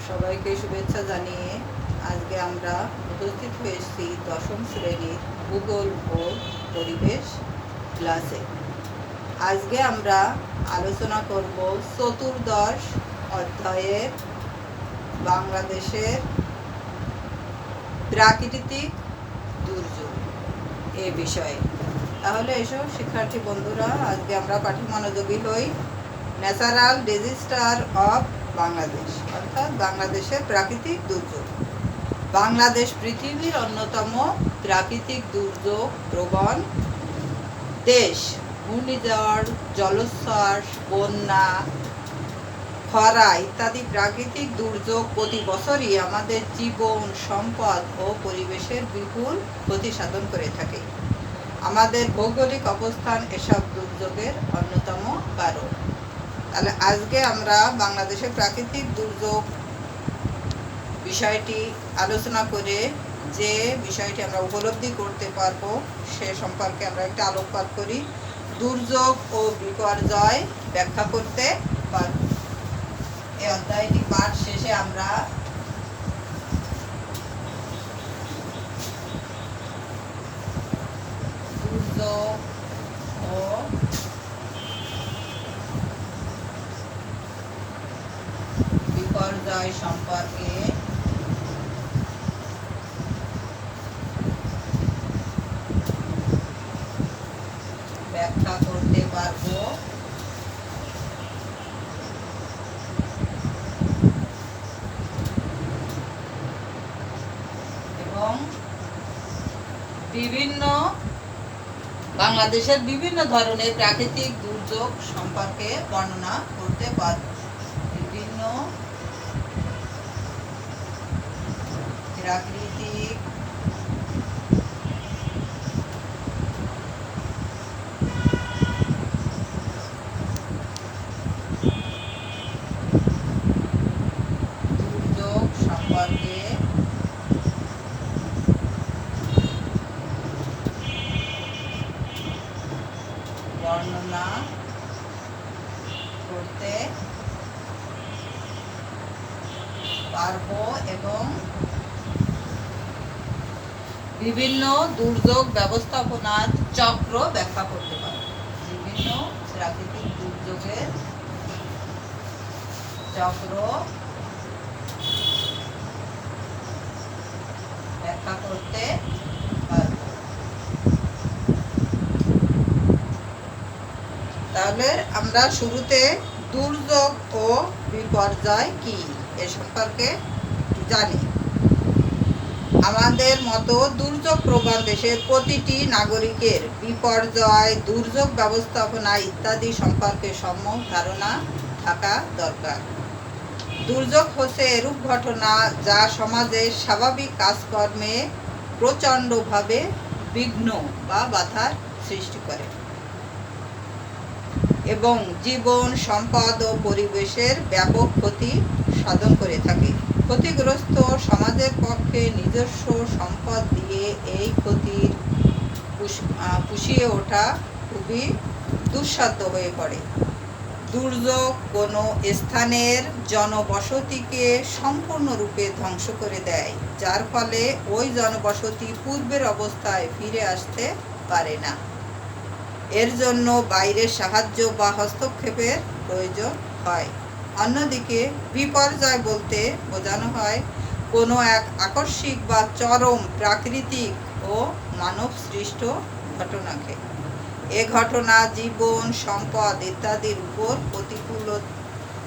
সবাইকে শুভেচ্ছা জানিয়ে আজকে আমরা উপস্থিত হয়েছি দশম শ্রেণীর ভূগোল ও পরিবেশ ক্লাসে। আজকে আমরা আলোচনা করব চতুর্দশ অধ্যায়ের বাংলাদেশের প্রাকৃতিক দুর্যোগ এ বিষয়ে। তাহলে এসব শিক্ষার্থী বন্ধুরা, আজকে আমরা পাঠে মনোযোগী হই। ন্যাচারাল ডিজাস্টার অফ বাংলাদেশ, অর্থাৎ বাংলাদেশের প্রাকৃতিক দুর্যোগ। বাংলাদেশ পৃথিবীর অন্যতম প্রাকৃতিক দুর্যোগ প্রবণ দেশ। ঘূর্ণিঝড়, জলোচ্ছ্বাস, বন্যা, খরা ইত্যাদি প্রাকৃতিক দুর্যোগ প্রতি বছরই আমাদের জীবন, সম্পদ ও পরিবেশের বিপুল ক্ষতি সাধন করে থাকে। আমাদের ভৌগোলিক অবস্থান এসব দুর্যোগের অন্যতম কারণ। তাহলে আজকে আমরা বাংলাদেশের প্রাকৃতিক দুর্যোগ বিষয়টি আলোচনা করে যে বিষয়টি আমরা উপলব্ধি করতে পারবো সে সম্পর্কে আমরা একটা আলোকপাত করি। দুর্যোগ ও বিপর্যয় ব্যাখ্যা করতে পারব। এই অধ্যায়টি পাঠ শেষে আমরা দুর্যোগ ও বিপর্যয় সম্পর্কে ব্যাখ্যা করতে পারব। এবং বাংলাদেশের বিভিন্ন ধরনের প্রাকৃতিক দুর্যোগ সম্পর্কে বর্ণনা করতে পারব। বিভিন্ন প্রাকৃতিক দুর্যোগ সম্পর্কে বর্ণনা করতে পারব এবং বিভিন্ন দুর্যোগ ব্যবস্থাপনার চক্র ব্যাখ্যা করতে পারব। বিভিন্ন প্রাকৃতিক দুর্যোগের চক্র ব্যাখ্যা করতে পারব। তাহলে আমরা শুরুতে দুর্যোগ ও বিপর্যয় কি এ সম্পর্কে জানি। আমাদের মতো দুর্যোগ প্রবণ দেশের প্রতিটি নাগরিকের বিপর্যয়, দুর্যোগ ব্যবস্থাপনা ইত্যাদি সম্পর্কে সম্যক ধারণা থাকা দরকার। দুর্যোগ হচ্ছে এরূপ ঘটনা যা সমাজের স্বাভাবিক কাজকর্মে প্রচণ্ডভাবে বিঘ্ন বা বাধার সৃষ্টি করে এবং জীবন, সম্পদ ও পরিবেশের ব্যাপক ক্ষতি সাধন করে থাকে। ক্ষতিগ্রস্ত সমাজের পক্ষে নিজস্ব সম্পদ দিয়ে এই ক্ষতির পুষিয়ে ওঠা খুবই দুঃসাধ্য হয়ে পড়ে। দুর্যোগ কোনো স্থানের জনবসতিকে সম্পূর্ণরূপে ধ্বংস করে দেয়, যার ফলে ওই জনবসতি পূর্বের অবস্থায় ফিরে আসতে পারে না। এর জন্য বাইরের সাহায্য বা হস্তক্ষেপের প্রয়োজন হয়। অন্যদিকে বিপর্যয় বলতে বোঝানো হয় কোনো এক আকস্মিক বা চরম প্রাকৃতিক ও মানব সৃষ্ট ঘটনাকে। এ ঘটনা জীবন, সম্পদ ইত্যাদির উপর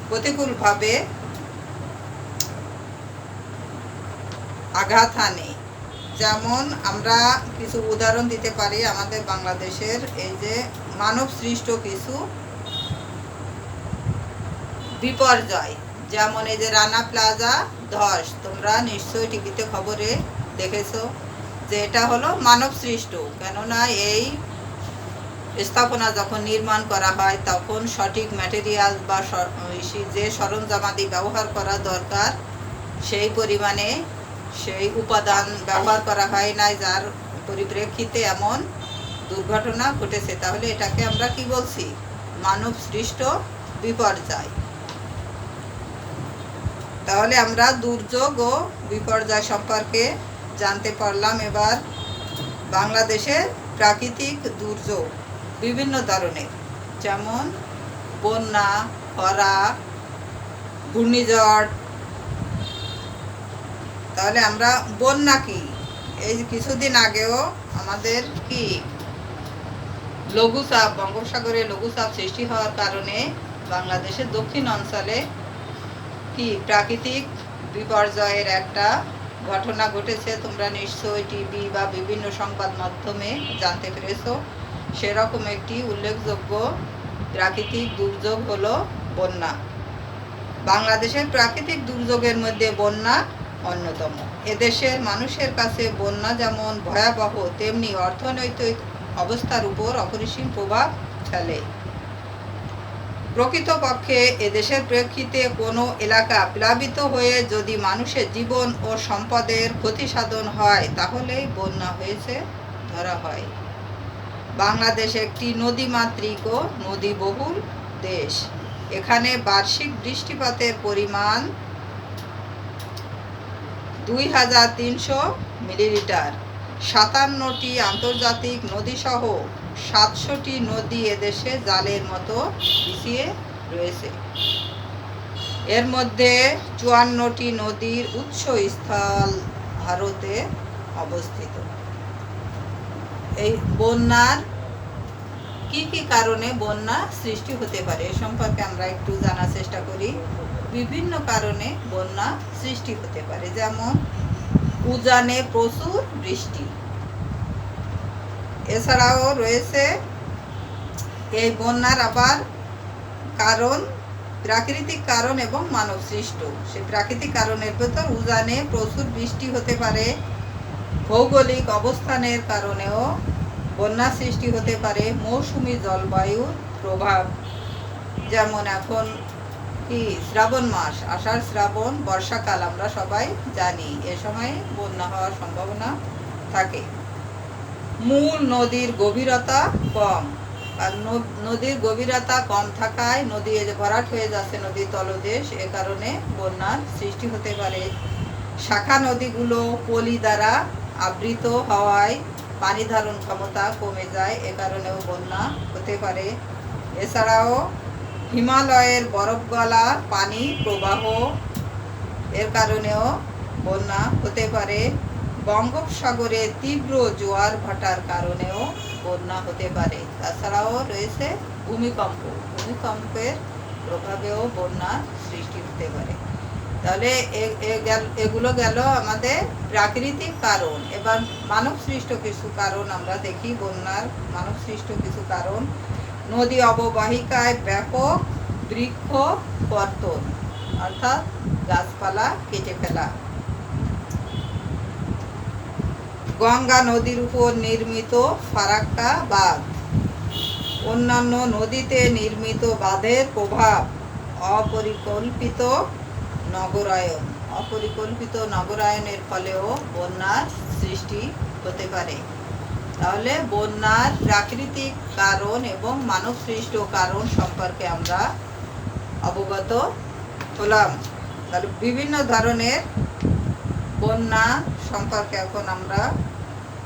প্রতিকূলভাবে আঘাত হানে। যেমন আমরা কিছু উদাহরণ দিতে পারি আমাদের বাংলাদেশের এই যে মানব সৃষ্ট কিছু বিপর্যয়, যেমন এই যে রানা প্লাজা ধস, তোমরা নিশ্চয়ই টিভিতে খবরে দেখেছো যে এটা হলো মানব সৃষ্ট। কেননা এই স্থাপনা যখন নির্মাণ করা হয় তখন সঠিক ম্যাটেরিয়াল বা যে সরঞ্জামাদি ব্যবহার করা দরকার সেই পরিমাণে সেই উপাদান ব্যবহার করা হয় নাই, যার পরিপ্রেক্ষিতে এমন দুর্ঘটনা ঘটেছে। তাহলে এটাকে আমরা কি বলছি? মানব সৃষ্ট বিপর্যয়। তাহলে আমরা দুর্যোগ ও বিপর্যয় সম্পর্কে জানতে পারলাম। এবার বাংলাদেশের প্রাকৃতিক দুর্যোগ বিভিন্ন ধরনের, যেমন বন্যা, খরা, ঘূর্ণিঝড়। তাহলে আমরা বন্যা কি, এই কিছুদিন আগেও আমাদের কি লঘুচাপ, বঙ্গোপসাগরে লঘুচাপ সৃষ্টি হওয়ার কারণে বাংলাদেশের দক্ষিণ অঞ্চলে কি প্রাকৃতিক বিপর্যয়ের একটা ঘটনা ঘটেছে। তোমরা নিশ্চয়ই টিভি বা বিভিন্ন সংবাদ মাধ্যমে জানতে পেরেছো। সেরকম একটি উল্লেখযোগ্য প্রাকৃতিক দুর্যোগ হলো বন্যা। বাংলাদেশের প্রাকৃতিক দুর্যোগের মধ্যে বন্যা অন্যতম। এদেশের মানুষের কাছে বন্যা যেমন ভয়াবহ, তেমনি অর্থনৈতিক অবস্থার উপর অপরিসীম প্রভাব ফেলে। প্রকৃতপক্ষে এদেশের প্রেক্ষিতে কোনো এলাকা প্লাবিত হয়ে যদি মানুষের জীবন ও সম্পদের ক্ষতি সাধন হয়, তাহলেই বন্যা হয়েছে ধরা হয়। বাংলাদেশ একটি নদীমাতৃক ও নদীবহুল দেশ। এখানে বার্ষিক বৃষ্টিপাতের পরিমাণ 2300 মিলিলিটার। 57টি আন্তর্জাতিক নদীসহ 700টি নদী এদেশে জালের মতো বিছিয়ে রয়েছে। এর মধ্যে 54টি নদীর উৎসস্থল ভারতে অবস্থিত। এই বন্যার কি কি কারণে বন্যা সৃষ্টি হতে পারে এ সম্পর্কে আমরা একটু জানার চেষ্টা করি। বিভিন্ন কারণে বন্যা সৃষ্টি হতে পারে, যেমন উজানে প্রচুর বৃষ্টি। এছাড়াও রয়েছে এই বন্যার আবার কারণ প্রাকৃতিক কারণ এবং মানব সৃষ্ট। সেই প্রাকৃতিক কারণের ভেতর উজানে প্রচুর বৃষ্টি হতে পারে। ভৌগোলিক অবস্থানের কারণেও বন্যা সৃষ্টি হতে পারে। মৌসুমি জলবায়ুর প্রভাব, যেমন এখন কি শ্রাবণ মাস, আষাঢ় শ্রাবণ বর্ষাকাল আমরা সবাই জানি, এ সময় বন্যা হওয়ার সম্ভাবনা থাকে। মূল নদীর গভীরতা কম, আর নদীর গভীরতা কম থাকায় নদী ভরাট হয়ে যাচ্ছে, নদীর তলদেশ, এ কারণে বন্যার সৃষ্টি হতে পারে। শাখা নদীগুলো পলি দ্বারা আবৃত হওয়ায় পানি ধারণ ক্ষমতা কমে যায়, এ কারণেও বন্যা হতে পারে। এছাড়াও হিমালয়ের বরফ গলা পানি প্রবাহ, এর কারণেও বন্যা হতে পারে। বঙ্গোপসাগরে তীব্র জোয়ার ভাটার কারণেও বন্যা হতে পারে। তাছাড়াও রয়েছে ভূমিকম্প, ভূমিকম্পের প্রভাবেও বন্যার সৃষ্টি হতে পারে। তাহলে এগুলো গেল আমাদের প্রাকৃতিক কারণ। এবার মানব সৃষ্ট কিছু কারণ আমরা দেখি। বন্যার মানব সৃষ্ট কিছু কারণ: নদী অববাহিকায় ব্যাপক বৃক্ষ কর্তন, অর্থাৎ গাছপালা কেটে ফেলা। গঙ্গা নদীর উপর নির্মিত ফারাক্কা বাঁধ, অন্যান্য নদীতে নির্মিত বাঁধের প্রভাব, অপরিকল্পিত নগরায়ন, অপরিকল্পিত নগরায়নের ফলেও বন্যার সৃষ্টি হতে পারে। তাহলে বন্যার প্রাকৃতিক কারণ এবং মানব সৃষ্ট কারণ সম্পর্কে আমরা অবগত হলাম। তাহলে বিভিন্ন ধরনের বন্যা সম্পর্কে এখন আমরা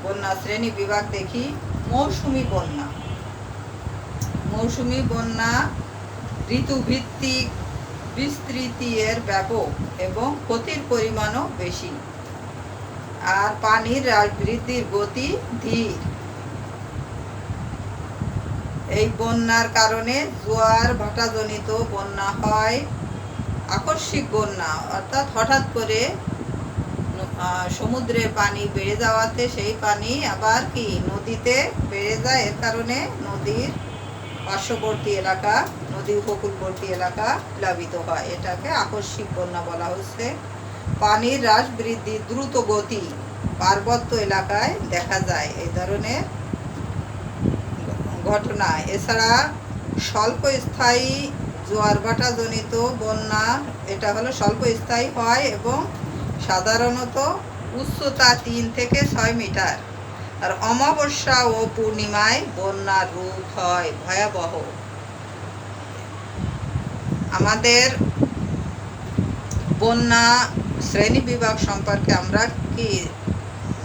বন্যা শ্রেণী বিভাগ দেখি। মৌসুমি বন্যা, মৌসুমি বন্যা ঋতুভিত্তিক, বিস্তৃতি এর ব্যাপক এবং ক্ষতির পরিমাণও বেশি, আর পানির বৃদ্ধির গতি ধীর। এই বন্যার কারণে জোয়ার ভাটাজনিত বন্যা হয়। আকস্মিক বন্যা, অর্থাৎ হঠাৎ করে সমুদ্রের পানি বেড়ে যাওয়াতে সেই পানি আবার কি নদীতে বেড়ে যায়, এর কারণে নদীর পার্শ্ববর্তী এলাকা, নদী উপকূলবর্তী এলাকা প্লাবিত হয়। এটাকে আকস্মিক বন্যা বলা হচ্ছে। পানির হ্রাস বৃদ্ধির দ্রুত গতি পার্বত্য এলাকায় দেখা যায় এই ধরনের ঘটনা। এছাড়া স্বল্পস্থায়ী জোয়ার ভাটাজনিত বন্যা, এটা হলো স্বল্পস্থায়ী হয় এবং সাধারণত উচ্চতা 3 থেকে 6 মিটার। আর অমাবস্যা ও পূর্ণিমায় বন্যার রূপ হয় ভয়াবহ। আমাদের বন্যা শ্রেণী বিভাগ সম্পর্কে আমরা কি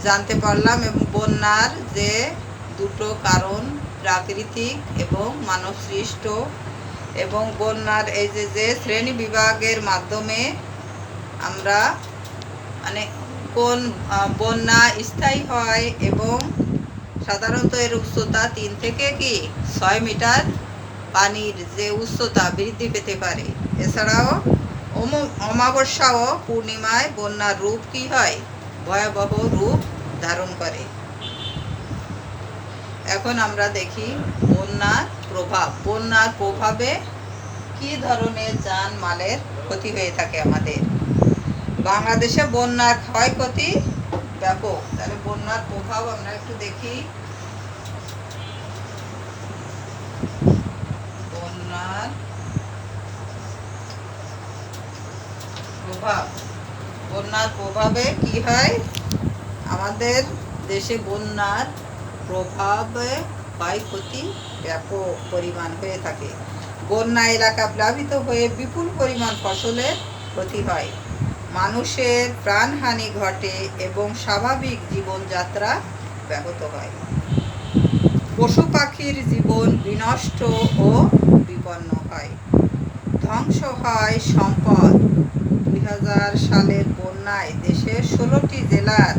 জানতে পারলাম, এবং বন্যার যে দুটো কারণ, প্রাকৃতিক এবং মানব সৃষ্ট, এবং বন্যার এই যে শ্রেণী বিভাগের মাধ্যমে আমরা মানে কোন বন্যা স্থায়ী হয় এবং সাধারণত এর উচ্চতা 3 থেকে 6 মিটার পানির যে উচ্চতা বৃদ্ধি পেতে পারে। এছাড়াও অমাবস্যা ও পূর্ণিমায় বন্যার রূপ কি হয়, ভয়াবহ রূপ ধারণ করে। এখন আমরা দেখি বন্যার প্রভাব। বন্যার প্রভাবে কি ধরনের জানমালের ক্ষতি হয়ে থাকে আমাদের। বাংলাদেশে বন্যার ক্ষয়ক্ষতি ব্যাপক। তাহলে বন্যার প্রভাব আমরা একটু দেখি। বন্যার প্রভাব, বন্যার প্রভাবে কি হয় আমাদের দেশে। বন্যার প্রভাবে ক্ষয়ক্ষতি ব্যাপক পরিমাণ হয়ে থাকে। বন্যা এলাকা প্লাবিত হয়ে বিপুল পরিমাণ ফসলের ক্ষতি হয়, মানুষের প্রাণহানি ঘটে এবং স্বাভাবিক জীবনযাত্রা ব্যাহত হয়। পশু পাখির জীবন বিনষ্ট ও বিপন্ন হয়, ধ্বংস হয় সম্পদ। 2000 সালের বন্যায় দেশের 16টি জেলার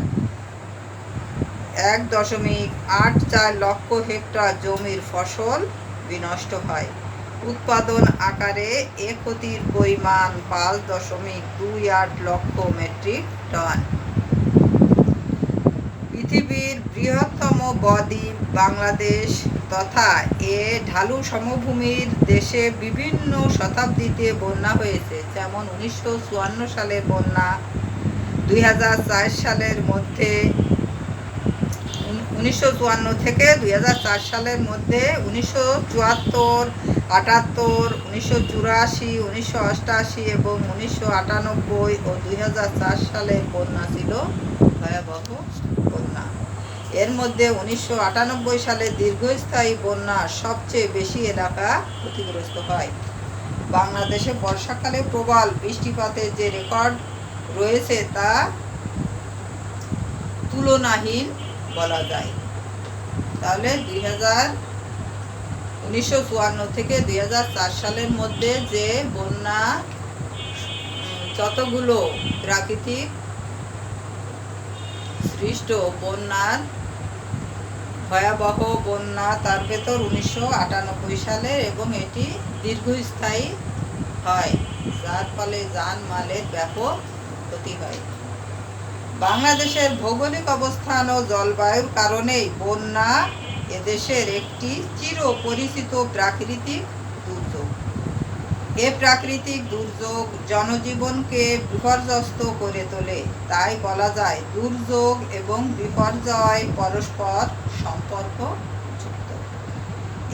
1.84 লক্ষ হেক্টর জমির ফসল বিনষ্ট হয়। উৎপাদন আকারে এ ক্ষতির পরিমাণ 5.28 লক্ষ মেট্রিক টন। পৃথিবীর বৃহত্তম বদ্বীপ বাংলাদেশ তথা এ ঢালু সমভূমির দেশে বিভিন্ন শতাব্দীতে বন্যা হয়েছে, যেমন 1954 সালের বন্যা, 2004 সালের মধ্যে 1954 থেকে 2004 সালের মধ্যে 1974, 78, 1984, 1988 এবং 1998 ও 2004 সালের বন্যা ছিল ভয়াবহ বন্যা। এর মধ্যে 1998 সালে দীর্ঘস্থায়ী বন্যা সবচেয়ে বেশি এলাকা ক্ষতিগ্রস্ত হয়। বাংলাদেশে বর্ষাকালে প্রবল বৃষ্টিপাতের যে রেকর্ড রয়েছে তা তুলনাহীন বলা যায়। তাহলে 1954 থেকে 2004 সালের মধ্যে যে বন্যা, যতগুলো প্রাকৃতিক সৃষ্ট বন্যার ভয়াবহ বন্যা, তার ভেতর 1998 সালের, এবং এটি দীর্ঘস্থায়ী হয়, যার ফলে জানমালের ব্যাপক ক্ষতি হয়। বাংলাদেশের ভৌগোলিক অবস্থান ও জলবায়ুর কারণেই বন্যা এদেশের একটি চিরপরিচিত প্রাকৃতিক দুর্যোগ। এ প্রাকৃতিক দুর্যোগ জনজীবনকে বিপর্যস্ত করে তোলে। তাই বলা যায় দুর্যোগ এবং বিপর্যয় পরস্পর সম্পর্কযুক্ত।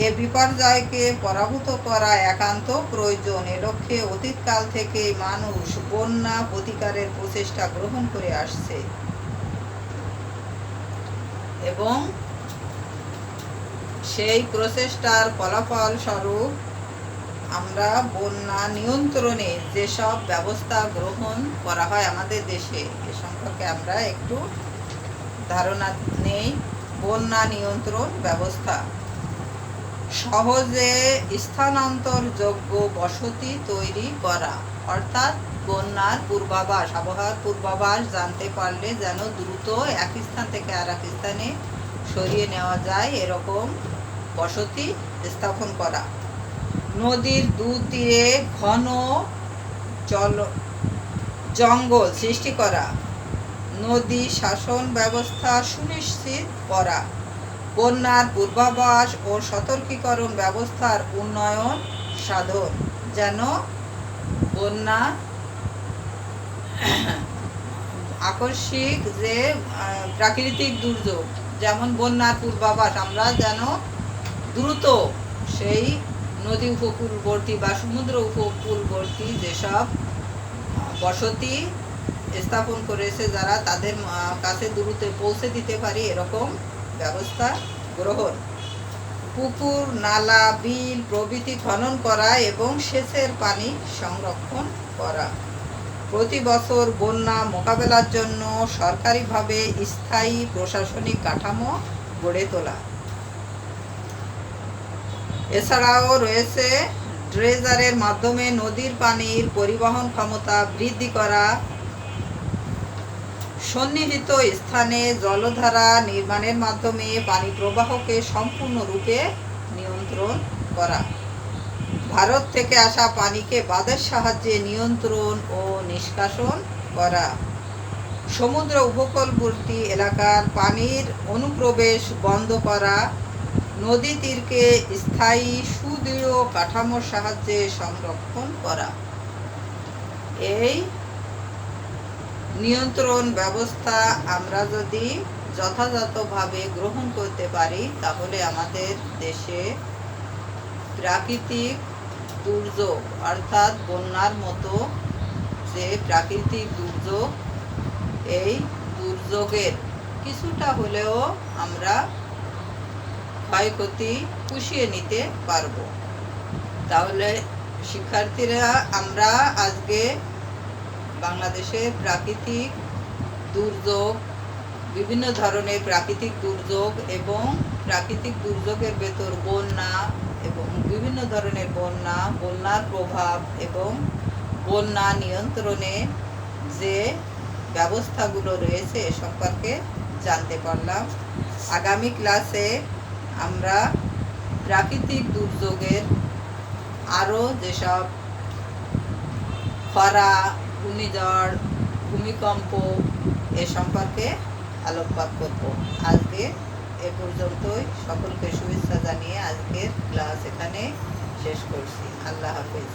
এ বিপর্যয়কে পরাভূত করা একান্ত প্রয়োজন। এ লক্ষ্যে অতীতকাল থেকেই মানুষ বন্যা প্রতিকারের প্রচেষ্টা গ্রহণ করে আসছে, এবং সেই প্রচেষ্টার ফলাফল স্বরূপ আমরা বন্যা নিয়ন্ত্রণে যেসব ব্যবস্থা গ্রহণ করা হয় আমাদের দেশে, এ সম্পর্কে আমরা একটু ধারণা নেই। বন্যা নিয়ন্ত্রণ ব্যবস্থা: সহজে স্থানান্তরযোগ্য বসতি তৈরি করা, অর্থাৎ বন্যার পূর্বাভাস, আবহাওয়ার পূর্বাভাস জানতে পারলে যেন দ্রুত এক স্থান থেকে আর এক স্থানে সরিয়ে নেওয়া যায়, এরকম বসতি স্থাপন করা। নদীর দুতীরে ঘন জঙ্গল সৃষ্টি করা, নদী শাসন ব্যবস্থা সুনিশ্চিত করা, বন্যার পূর্বাভাস ও সতর্কীকরণ ব্যবস্থার উন্নয়ন সাধন, যেন বন্যা আকস্মিক যে প্রাকৃতিক দুর্যোগ, যেমন বন্যার পূর্বাভাস, আমরা যেন দ্রুত সেই নদী উপকূলবর্তী বা সমুদ্র উপকূলবর্তী যেসব বসতি স্থাপন করেছে যারা, তাদের কাছে দ্রুত পৌঁছে দিতে পারি, এরকম ব্যবস্থা গ্রহণ। পুকুর, নালা, বিল প্রভৃতি খনন করা এবং সেচের পানি সংরক্ষণ করা। প্রতি বছর বন্যা মোকাবেলার জন্য সরকারিভাবে স্থায়ী প্রশাসনিক কাঠামো গড়ে তোলা। এছাড়াও রয়েছে ড্রেজারের মাধ্যমে নদীর পানির পরিবহন ক্ষমতা বৃদ্ধি করা, সন্নিহিত স্থানে জলধারা নির্মাণের মাধ্যমে পানি প্রবাহকে সম্পূর্ণরূপে নিয়ন্ত্রণ করা, ভারত থেকে আসা পানিকে বাঁধের সাহায্যে নিয়ন্ত্রণ ও নিষ্কাশন করা, সমুদ্র উপকূলবর্তী এলাকার পানির অনুপ্রবেশ বন্ধ করা, নদী তীরকে স্থায়ী সুদৃঢ় কাঠামোর সাহায্যে সংরক্ষণ করা। এই নিয়ন্ত্রণ ব্যবস্থা আমরা যদি যথাযথভাবে গ্রহণ করতে পারি, তাহলে আমাদের দেশে প্রাকৃতিক দুর্যোগ অর্থাৎ বন্যার মতো যে প্রাকৃতিক দুর্যোগ, এই দুর্যোগের কিছুটা হলেও আমরা ক্ষয়ক্ষতি পুষিয়ে নিতে পারব। তাহলে শিক্ষার্থীরা, আমরা আজকে বাংলাদেশের প্রাকৃতিক দুর্যোগ, বিভিন্ন ধরনের প্রাকৃতিক দুর্যোগ এবং প্রাকৃতিক দুর্যোগের ভেতর বন্যা এবং বিভিন্ন ধরনের বন্যার প্রভাব এবং বন্যা নিয়ন্ত্রণে যে ব্যবস্থাগুলো রয়েছে এ সম্পর্কে জানতে পারলাম। আগামী ক্লাসে আমরা প্রাকৃতিক দুর্যোগের আরও যেসব খরা, ঘূর্ণিঝড়, ভূমিকম্প এ সম্পর্কে আলোকপাত করব। আজকে এ পর্যন্তই। সকলকে শুভেচ্ছা জানিয়ে আজকের ক্লাস এখানে শেষ করছি। আল্লাহ হাফেজ।